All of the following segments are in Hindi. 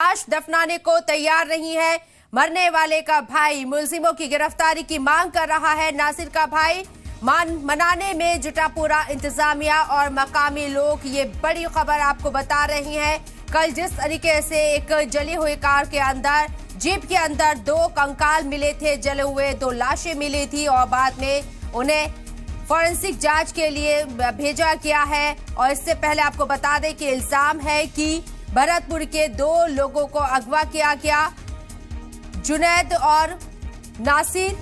लाश दफनाने को तैयार नहीं है। मरने वाले का भाई मुलजिमों की गिरफ्तारी की मांग कर रहा है। नासिर का भाई मनाने में जुटा पूरा इंतजामिया और मकामी लोग। ये बड़ी खबर आपको बता रही हैं। कल जिस तरीके से एक जली हुई कार के अंदर, जीप के अंदर 2 कंकाल मिले थे, जले हुए 2 लाशें मिली थी और बाद में उन्हें फॉरेंसिक जांच के लिए भेजा गया है। और इससे पहले आपको बता दें कि इल्जाम है कि भरतपुर के 2 लोगों को अगवा किया गया, जुनैद और नासिर,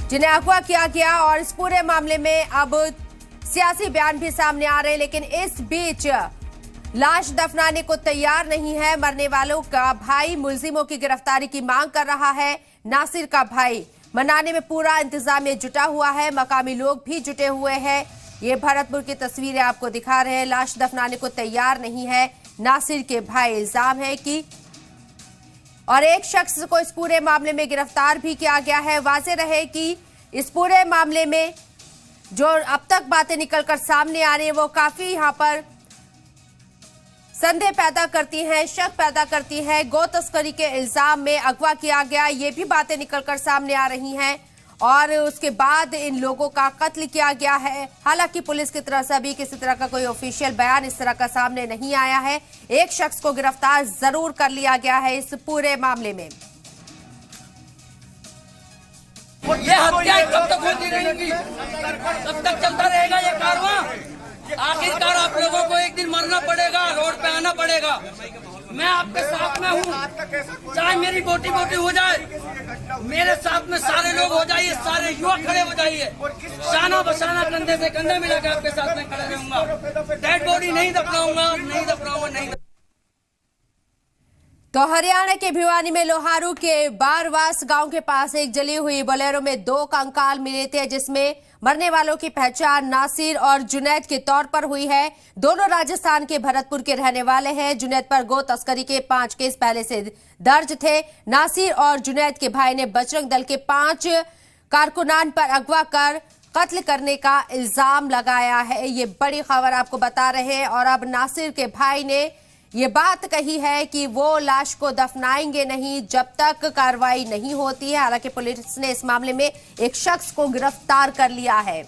जिन्हें अगवा किया गया। और इस पूरे मामले में अब सियासी बयान भी सामने आ रहे हैं, लेकिन इस बीच लाश दफनाने को तैयार नहीं है। मरने वालों का भाई मुलजिमों की गिरफ्तारी की मांग कर रहा है। नासिर का भाई मनाने में पूरा इंतजाम जुटा हुआ है, मकामी लोग भी जुटे हुए हैं। ये भरतपुर की तस्वीरें आपको दिखा रहे हैं। लाश दफनाने को तैयार नहीं है नासिर के भाई। इल्जाम है कि और एक शख्स को इस पूरे मामले में गिरफ्तार भी किया गया है। वाज़ेह रहे कि इस पूरे मामले में जो अब तक बातें निकलकर सामने आ रही है वो काफी यहां पर संदेह पैदा करती हैं, शक पैदा करती है। गो तस्करी के इल्जाम में अगवा किया गया, ये भी बातें निकलकर सामने आ रही हैं। और उसके बाद इन लोगों का कत्ल किया गया है। हालांकि पुलिस की तरफ से अभी किसी तरह का कोई ऑफिशियल बयान इस तरह का सामने नहीं आया है। एक शख्स को गिरफ्तार जरूर कर लिया गया है इस पूरे मामले में। ये हत्या कब तक होती रहेगी? कब तक चलता रहेगा ये कारवां? आखिरकार आप लोगों को एक दिन मरना पड़ेगा, रोड पे आना पड़ेगा। मैं आपके साथ में हूँ, चाहे मेरी बोटी बोटी हो जाए, मेरे साथ में सारे लोग हो जाइए, सारे युवक खड़े हो जाइए। शाना बशाना कंधे से कंधे मिला के आपके साथ में खड़े रहूंगा। डेड बॉडी नहीं दफनाऊंगा, नहीं दफनाऊंगा, नहीं। तो हरियाणा के भिवानी में लोहारू के बारवास गांव के पास एक जली हुई बोलेरो में 2 कंकाल मिले थे, जिसमें मरने वालों की पहचान नासिर और जुनैद के तौर पर हुई है। दोनों राजस्थान के भरतपुर के रहने वाले हैं। जुनैद पर गो तस्करी के 5 केस पहले से दर्ज थे। नासिर और जुनैद के भाई ने बजरंग दल के 5 कारकुनान पर अगवा कर कत्ल करने का इल्जाम लगाया है। ये बड़ी खबर आपको बता रहे हैं। और अब नासिर के भाई ने ये बात कही है कि वो लाश को दफनाएंगे नहीं जब तक कार्रवाई नहीं होती है। हालांकि पुलिस ने इस मामले में एक शख्स को गिरफ्तार कर लिया है।